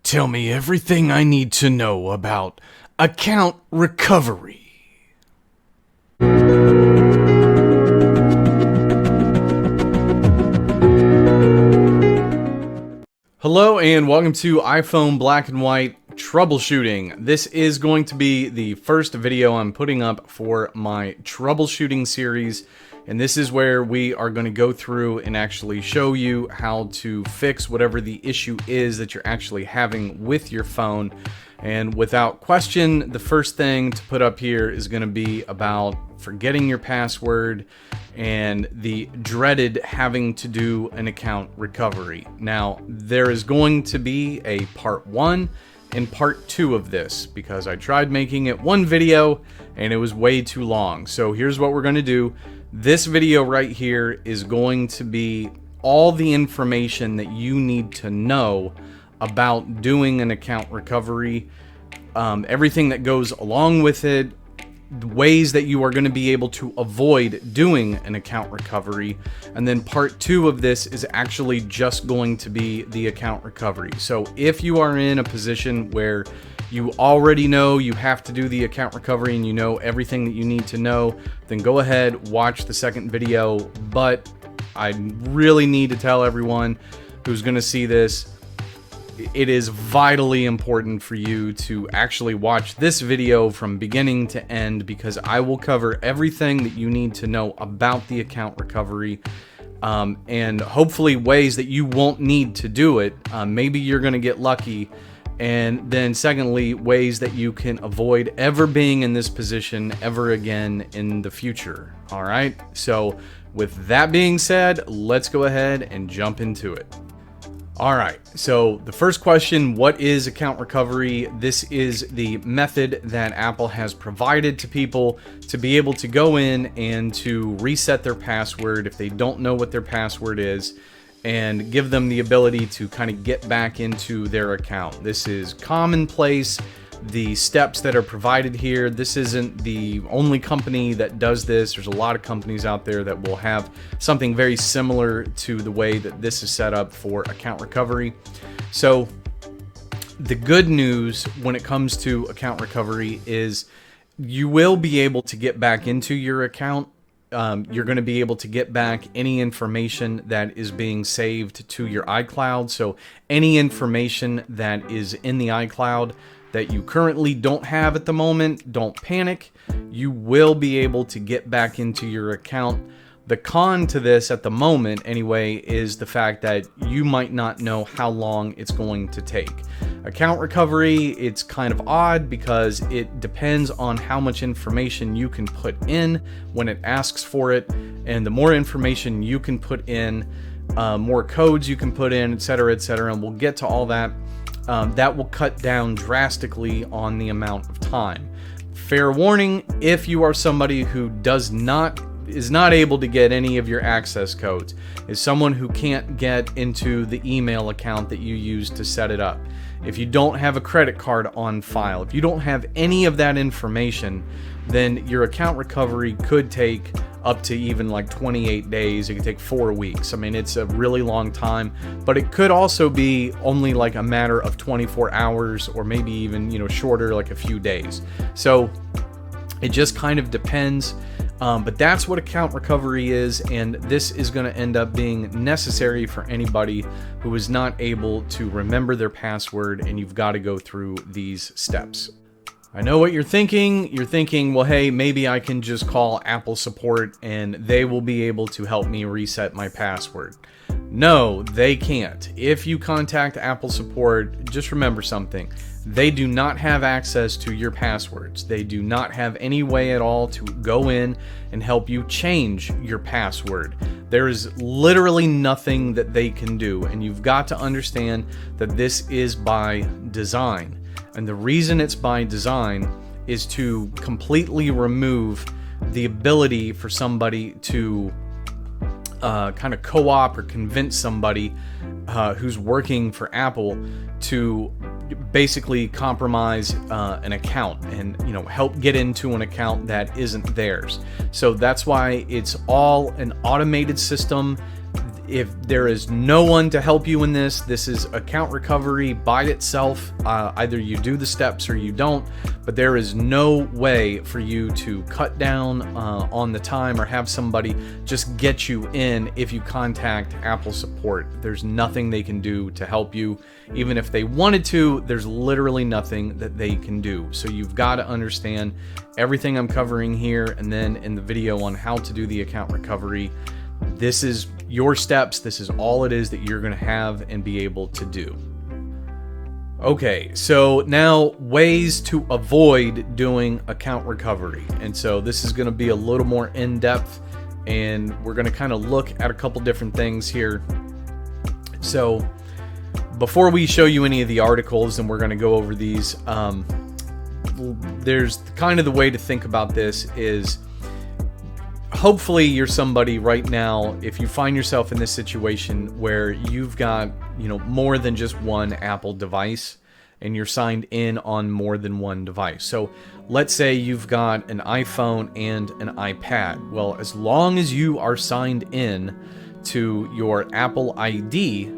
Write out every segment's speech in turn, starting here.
Tell me everything I need to know about account recovery. Hello and welcome to iPhone Black and White Troubleshooting. This is going to be the first video I'm putting up for my troubleshooting series, and this is where we are going to go through and actually show you how to fix whatever the issue is that you're actually having with your phone. And without question, the first thing to put up here is going to be about forgetting your password and the dreaded having to do an account recovery. Now, there is going to be a part 1 and part 2 of this because I tried making it one video and it was way too long. So here's what we're going to do. This video right here is going to be all the information that you need to know about doing an account recovery, everything that goes along with it, ways that you are going to be able to avoid doing an account recovery, and then part 2 of this is actually just going to be the account recovery. So if you are in a position where you already know you have to do the account recovery and you know everything that you need to know, then go ahead, watch the second video. But I really need to tell everyone who's going to see this, it is vitally important for you to actually watch this video from beginning to end, because I will cover everything that you need to know about the account recovery, and hopefully ways that you won't need to do it. Maybe you're going to get lucky. And then secondly, ways that you can avoid ever being in this position ever again in the future. All right. So with that being said, let's go ahead and jump into it. All right, so the first question, what is account recovery? This is the method that Apple has provided to people to be able to go in and to reset their password if they don't know what their password is, and give them the ability to kind of get back into their account. This is commonplace. The steps that are provided here, this isn't the only company that does this. There's a lot of companies out there that will have something very similar to the way that this is set up for account recovery. So the good news when it comes to account recovery is you will be able to get back into your account. You're going to be able to get back any information that is being saved to your iCloud. So any information that is in the iCloud that you currently don't have at the moment, don't panic. You will be able to get back into your account. The con to this at the moment anyway is the fact that you might not know how long it's going to take. Account recovery, it's kind of odd because it depends on how much information you can put in when it asks for it, and the more information you can put in, more codes you can put in, etc., etc., and we'll get to all that. That will cut down drastically on the amount of time. Fair warning, if you are somebody who is not able to get any of your access codes, is someone who can't get into the email account that you use to set it up, if you don't have a credit card on file, if you don't have any of that information, then your account recovery could take up to even like 28 days. It could take 4 weeks. I mean, it's a really long time, but it could also be only like a matter of 24 hours or maybe even, shorter, like a few days. So it just kind of depends. But that's what account recovery is, and this is going to end up being necessary for anybody who is not able to remember their password, and you've got to go through these steps. I know what you're thinking. You're thinking, well, hey, maybe I can just call Apple support and they will be able to help me reset my password. No, they can't. If you contact Apple support, just remember something. They do not have access to your passwords. They do not have any way at all to go in and help you change your password. There is literally nothing that they can do, and you've got to understand that this is by design. And the reason it's by design is to completely remove the ability for somebody to kind of co-op or convince somebody who's working for Apple to basically compromise an account and help get into an account that isn't theirs. So that's why it's all an automated system. If there is no one to help you in this, this is account recovery by itself. Either you do the steps or you don't, but there is no way for you to cut down on the time or have somebody just get you in if you contact Apple support. There's nothing they can do to help you. Even if they wanted to, there's literally nothing that they can do. So you've got to understand everything I'm covering here, and then in the video on how to do the account recovery, this is your steps. This is all it is that you're going to have and be able to do. Okay, so now ways to avoid doing account recovery. And so this is going to be a little more in-depth, and we're going to kind of look at a couple different things here. So before we show you any of the articles, and we're going to go over these, there's kind of the way to think about this is, hopefully you're somebody right now, if you find yourself in this situation where you've got, more than just one Apple device and you're signed in on more than one device. So let's say you've got an iPhone and an iPad. Well, as long as you are signed in to your Apple ID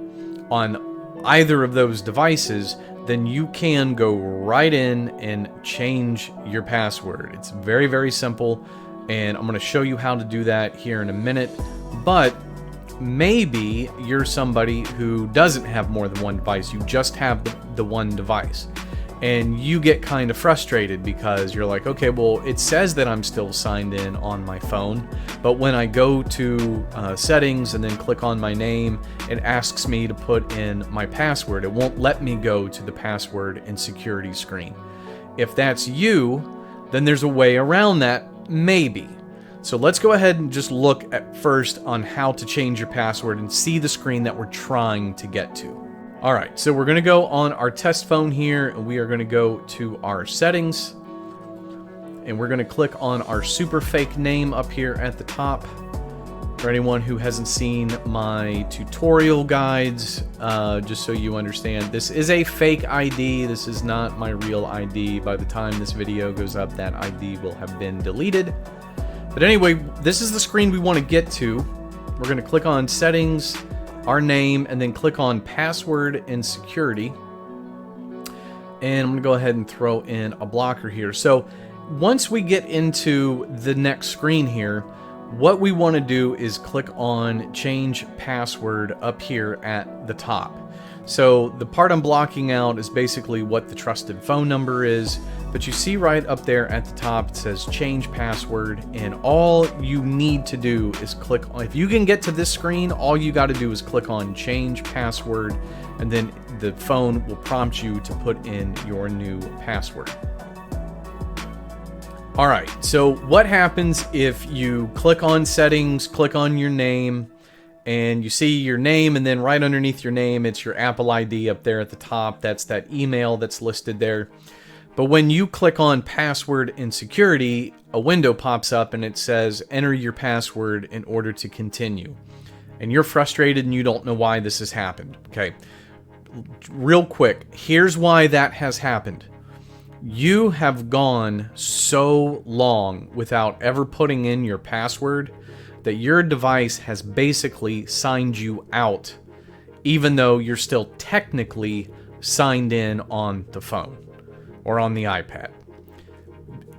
on either of those devices, then you can go right in and change your password. It's very, very simple. And I'm going to show you how to do that here in a minute. But maybe you're somebody who doesn't have more than one device. You just have the one device. And you get kind of frustrated because you're like, okay, well, it says that I'm still signed in on my phone. But when I go to settings and then click on my name, it asks me to put in my password. It won't let me go to the password and security screen. If that's you, then there's a way around that. Maybe. So let's go ahead and just look at first on how to change your password and see the screen that we're trying to get to. All right, so we're going to go on our test phone here, and we are going to go to our settings, and we're going to click on our super fake name up here at the top. For anyone who hasn't seen my tutorial guides, just so you understand, this is a fake ID. This is not my real ID. By the time this video goes up, that ID will have been deleted. But anyway, this is the screen we want to get to. We're going to click on settings, our name, and then click on password and security. And I'm going to go ahead and throw in a blocker here. So once we get into the next screen here, what we want to do is click on change password up here at the top. So the part I'm blocking out is basically what the trusted phone number is, but you see right up there at the top it says change password, and all you need to do is click on, if you can get to this screen, all you got to do is click on change password, and then the phone will prompt you to put in your new password. Alright, so what happens if you click on settings, click on your name, and you see your name, and then right underneath your name, it's your Apple ID up there at the top. That's that email that's listed there. But when you click on password and security, a window pops up and it says, enter your password in order to continue. And you're frustrated and you don't know why this has happened. Okay, real quick, here's why that has happened. You have gone so long without ever putting in your password that your device has basically signed you out, even though you're still technically signed in on the phone or on the iPad.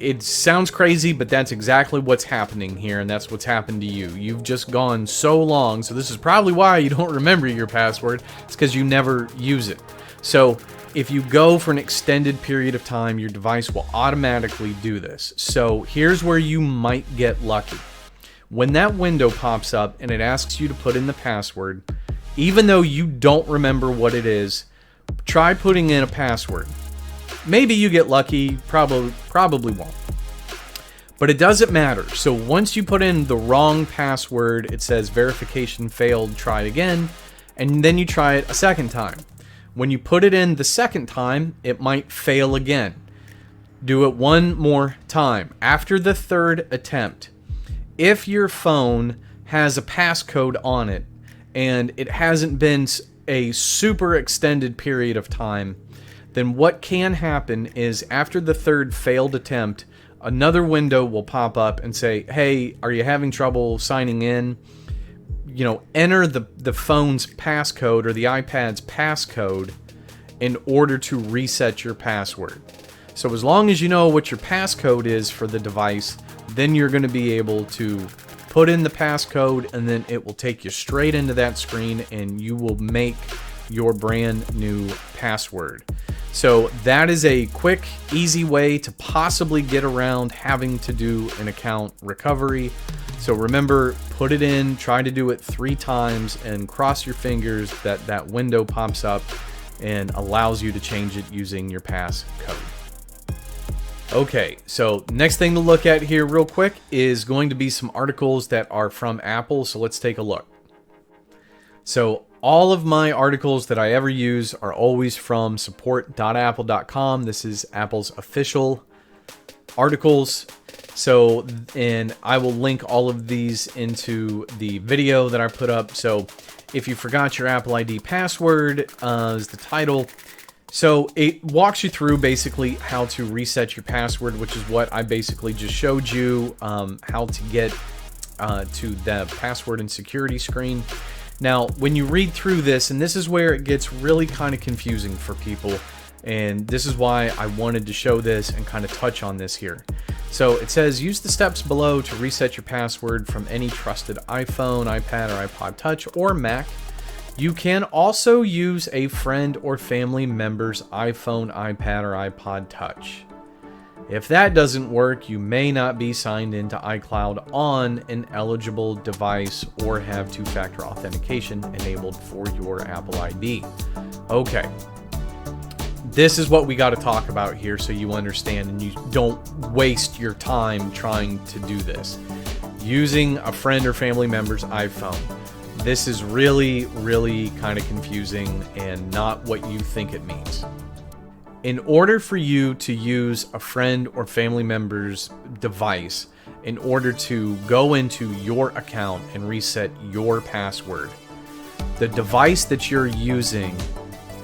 It sounds crazy, but that's exactly what's happening here, and that's what's happened to you. You've just gone so long, so this is probably why you don't remember your password. It's because you never use it. So if you go for an extended period of time, your device will automatically do this. So here's where you might get lucky. When that window pops up and it asks you to put in the password, even though you don't remember what it is, try putting in a password. Maybe you get lucky, probably won't. But it doesn't matter. So once you put in the wrong password, it says verification failed, try it again, and then you try it a second time. When you put it in the second time, it might fail again. Do it one more time. After the third attempt, if your phone has a passcode on it and it hasn't been a super extended period of time, then what can happen is after the third failed attempt, another window will pop up and say, hey, are you having trouble signing in? enter the phone's passcode or the iPad's passcode in order to reset your password. So as long as you know what your passcode is for the device, then you're going to be able to put in the passcode, and then it will take you straight into that screen and you will make your brand new password. So that is a quick, easy way to possibly get around having to do an account recovery. So remember, put it in, try to do it 3 times, and cross your fingers that that window pops up and allows you to change it using your passcode. Okay, so next thing to look at here real quick is going to be some articles that are from Apple, so let's take a look. So all of my articles that I ever use are always from support.apple.com. This is Apple's official articles. So, and I will link all of these into the video that I put up. So if you forgot your Apple ID password is the title. So it walks you through basically how to reset your password, which is what I basically just showed you, how to get to the password and security screen. Now, when you read through this, and this is where it gets really kind of confusing for people, and this is why I wanted to show this and kind of touch on this here. So it says, use the steps below to reset your password from any trusted iPhone, iPad, or iPod Touch, or Mac. You can also use a friend or family member's iPhone, iPad, or iPod Touch. If that doesn't work, you may not be signed into iCloud on an eligible device or have two-factor authentication enabled for your Apple ID. Okay. This is what we got to talk about here so you understand and you don't waste your time trying to do this. Using a friend or family member's iPhone. This is really, really kind of confusing and not what you think it means. In order for you to use a friend or family member's device, in order to go into your account and reset your password, the device that you're using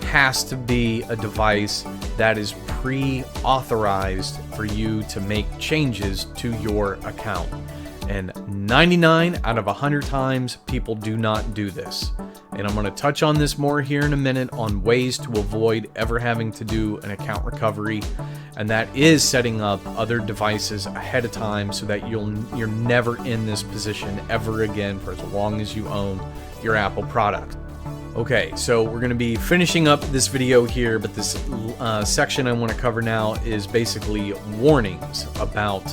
has to be a device that is pre-authorized for you to make changes to your account. And 99 out of 100 times, people do not do this. And I'm going to touch on this more here in a minute on ways to avoid ever having to do an account recovery. And that is setting up other devices ahead of time so that you're never in this position ever again for as long as you own your Apple product. Okay, so we're going to be finishing up this video here, but this section I want to cover now is basically warnings about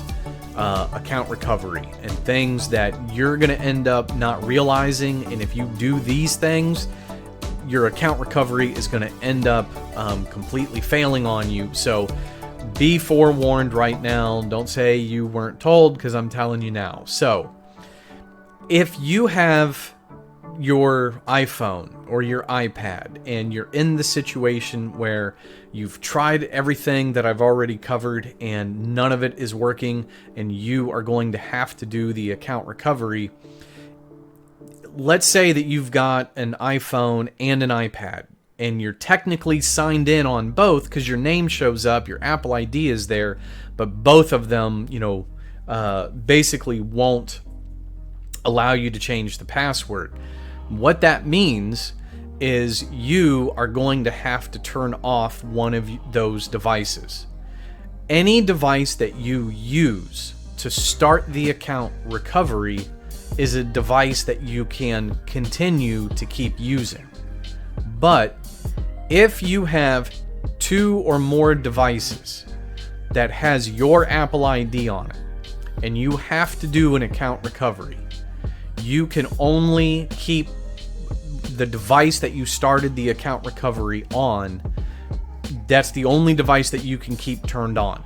account recovery and things that you're going to end up not realizing. And if you do these things, your account recovery is going to end up completely failing on you. So be forewarned right now. Don't say you weren't told, because I'm telling you now. So if you have your iPhone or your iPad and you're in the situation where you've tried everything that I've already covered and none of it is working and you are going to have to do the account recovery, let's say that you've got an iPhone and an iPad and you're technically signed in on both because your name shows up, your Apple ID is there, but both of them, basically won't allow you to change the password. What that means is you are going to have to turn off one of those devices. Any device that you use to start the account recovery is a device that you can continue to keep using. But if you have 2 or more devices that has your Apple ID on it and you have to do an account recovery, you can only keep the device that you started the account recovery on. That's the only device that you can keep turned on.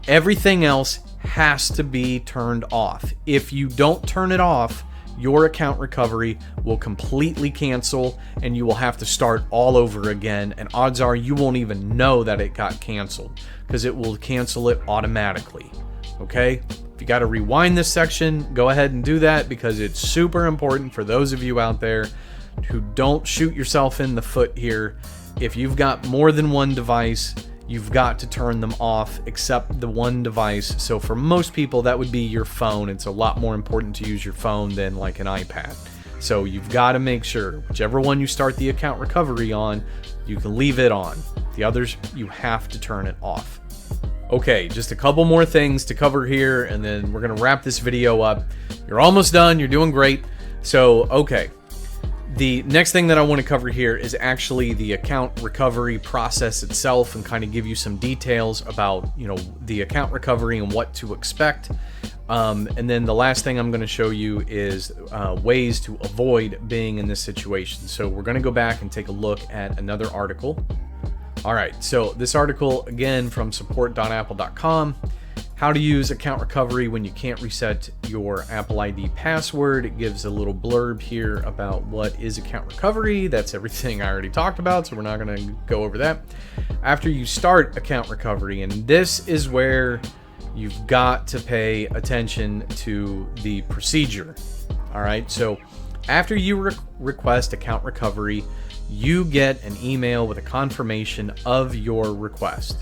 Everything else has to be turned off. If you don't turn it off, your account recovery will completely cancel and you will have to start all over again. And odds are you won't even know that it got canceled because it will cancel it automatically. Okay? If you got to rewind this section, go ahead and do that because it's super important for those of you out there who don't shoot yourself in the foot here. If you've got more than one device, you've got to turn them off except the one device. So for most people, that would be your phone. It's a lot more important to use your phone than like an iPad. So you've got to make sure whichever one you start the account recovery on, you can leave it on. The others, you have to turn it off. Okay, just a couple more things to cover here, and then we're going to wrap this video up. You're almost done. You're doing great. So, okay. The next thing that I want to cover here is actually the account recovery process itself, and kind of give you some details about, you know, the account recovery and what to expect. And then the last thing I'm going to show you is ways to avoid being in this situation. So we're going to go back and take a look at another article. All right, so this article, again, from support.apple.com, how to use account recovery when you can't reset your Apple ID password. It gives a little blurb here about what is account recovery. That's everything I already talked about, so we're not going to go over that. After you start account recovery, and this is where you've got to pay attention to the procedure. All right, so after you request account recovery, you get an email with a confirmation of your request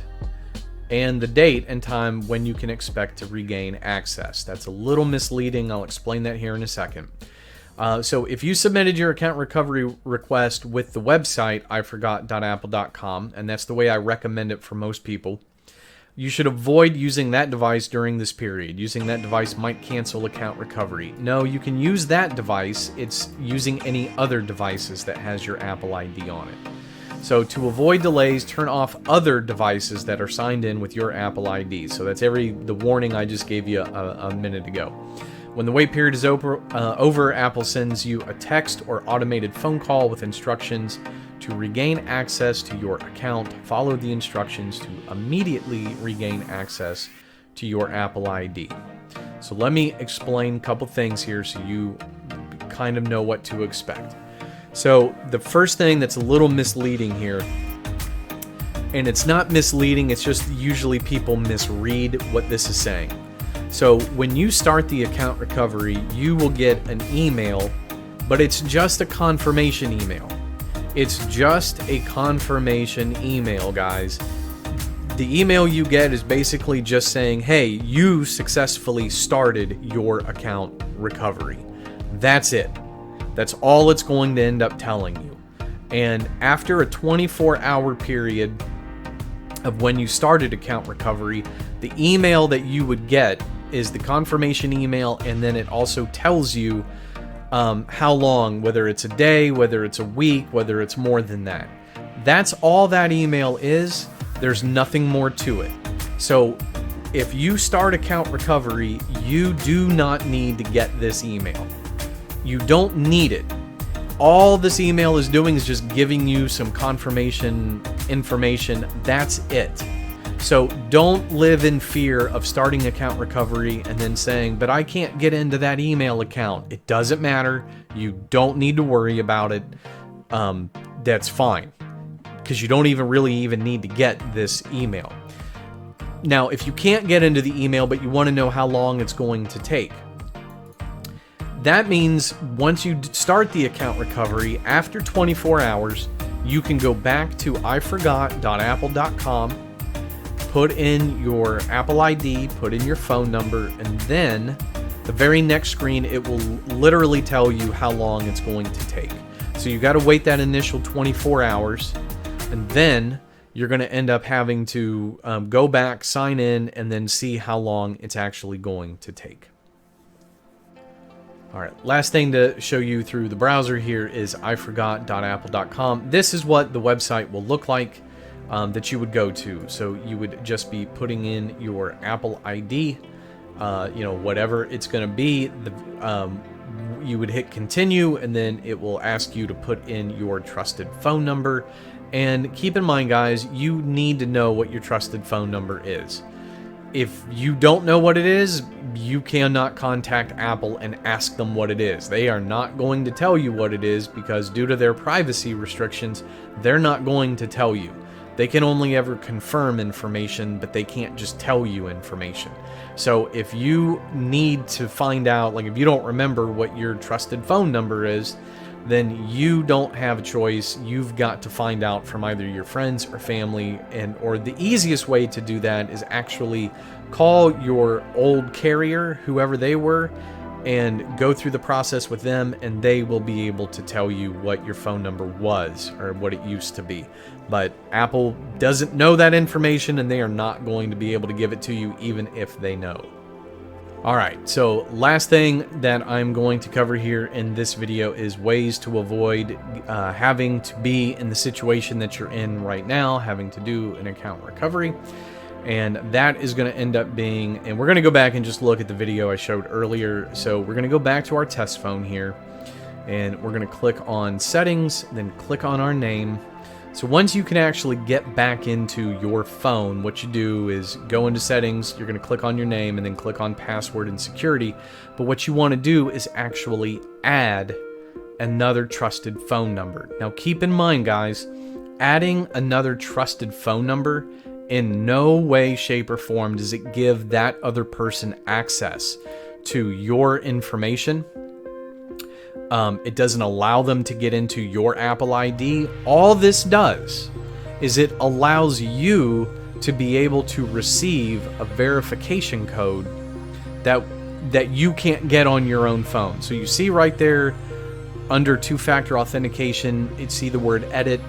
and the date and time when you can expect to regain access. That's a little misleading. I'll explain that here in a second. So if you submitted your account recovery request with the website iforgot.apple.com, and that's the way I recommend it for most people, you should avoid using that device during this period. Using that device might cancel account recovery. No, you can use that device. It's using any other devices that has your Apple ID on it. So to avoid delays, turn off other devices that are signed in with your Apple ID. So that's the warning I just gave you a minute ago. When the wait period is over, Apple sends you a text or automated phone call with instructions to regain access to your account. Follow the instructions to immediately regain access to your Apple ID. So let me explain a couple things here so you kind of know what to expect. So the first thing that's a little misleading here, and it's not misleading, it's just usually people misread what this is saying. So when you start the account recovery, you will get an email, but it's just a confirmation email. It's just a confirmation email, guys. The email you get is basically just saying, hey, you successfully started your account recovery. That's it. That's all it's going to end up telling you. And after a 24-hour period of when you started account recovery, the email that you would get is the confirmation email, and then it also tells you how long, whether it's a day, whether it's a week, whether it's more than that. That's all that email is. There's nothing more to it. So if you start account recovery, you do not need to get this email. You don't need it. All this email is doing is just giving you some confirmation information. That's it. So don't live in fear of starting account recovery and then saying, but I can't get into that email account. It doesn't matter. You don't need to worry about it. That's fine, because you don't really need to get this email. Now, if you can't get into the email, but you want to know how long it's going to take, that means once you start the account recovery, after 24 hours, you can go back to iforgot.apple.com, put in your Apple ID, put in your phone number, and then the very next screen, it will literally tell you how long it's going to take. So you got to wait that initial 24 hours, and then you're going to end up having to go back, sign in, and then see how long it's actually going to take. All right, last thing to show you through the browser here is iforgot.apple.com. This is what the website will look like that you would go to. So you would just be putting in your Apple ID, whatever it's going to be. You would hit continue, and then it will ask you to put in your trusted phone number. And keep in mind, guys, you need to know what your trusted phone number is. If you don't know what it is, you cannot contact Apple and ask them what it is. They are not going to tell you what it is, because due to their privacy restrictions, they're not going to tell you. They can only ever confirm information, but they can't just tell you information. So if you need to find out, like if you don't remember what your trusted phone number is, then you don't have a choice. You've got to find out from either your friends or family, or the easiest way to do that is actually call your old carrier, whoever they were, and go through the process with them, and they will be able to tell you what your phone number was or what it used to be. But Apple doesn't know that information, and they are not going to be able to give it to you even if they know. Alright, so last thing that I'm going to cover here in this video is ways to avoid having to be in the situation that you're in right now, having to do an account recovery. And that is going to end up being, and we're going to go back and just look at the video I showed earlier. So we're going to go back to our test phone here, and we're going to click on settings, then click on our name. So once you can actually get back into your phone, what you do is go into settings, you're going to click on your name, and then click on password and security. But what you want to do is actually add another trusted phone number. Now keep in mind, guys, adding another trusted phone number in no way, shape, or form does it give that other person access to your information. It doesn't allow them to get into your Apple ID. All this does is it allows you to be able to receive a verification code that you can't get on your own phone. So you see right there under two-factor authentication, you see the word edit.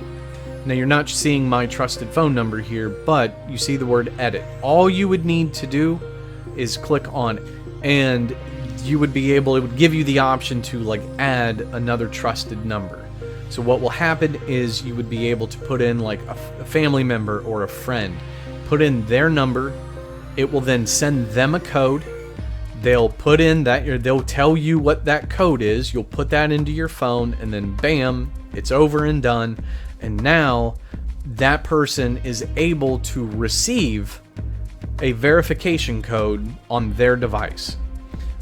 Now you're not seeing my trusted phone number here, but you see the word edit. All you would need to do is click on it, and you would be able, it would give you the option to like add another trusted number. So what will happen is you would be able to put in like a family member or a friend, put in their number. It will then send them a code. They'll put in that, they'll tell you what that code is. You'll put that into your phone, and then bam, it's over and done. And now that person is able to receive a verification code on their device.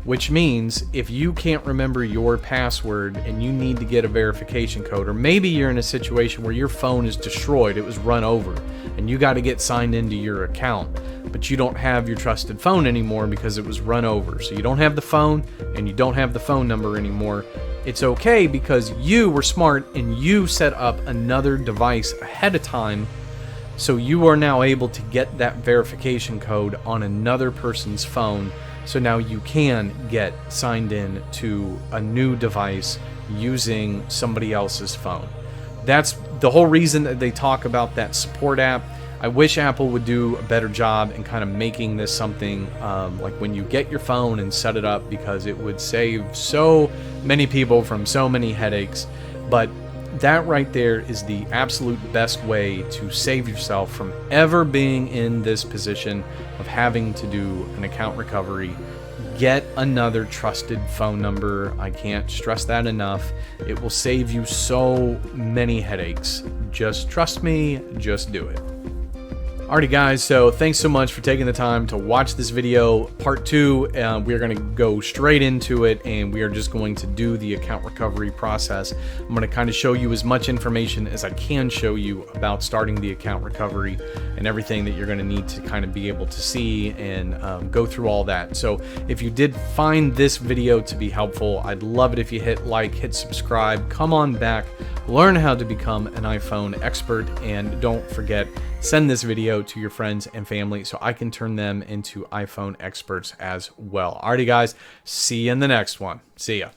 Which means if you can't remember your password and you need to get a verification code, or maybe you're in a situation where your phone is destroyed, it was run over, and you got to get signed into your account, but you don't have your trusted phone anymore because it was run over. So you don't have the phone and you don't have the phone number anymore. It's okay because you were smart and you set up another device ahead of time, so you are now able to get that verification code on another person's phone. So now you can get signed in to a new device using somebody else's phone. That's the whole reason that they talk about that support app. I wish Apple would do a better job in kind of making this something like when you get your phone and set it up, because it would save so many people from so many headaches. But that right there is the absolute best way to save yourself from ever being in this position of having to do an account recovery. Get another trusted phone number. I can't stress that enough. It will save you so many headaches. Just trust me, just do it. Alrighty guys, so thanks so much for taking the time to watch this video. Part 2, we're going to go straight into it, and we are just going to do the account recovery process. I'm going to kind of show you as much information as I can show you about starting the account recovery and everything that you're going to need to kind of be able to see and go through all that. So if you did find this video to be helpful, I'd love it if you hit like, hit subscribe, come on back, learn how to become an iPhone expert, and don't forget, send this video to your friends and family so I can turn them into iPhone experts as well. Alrighty guys, see you in the next one. See ya.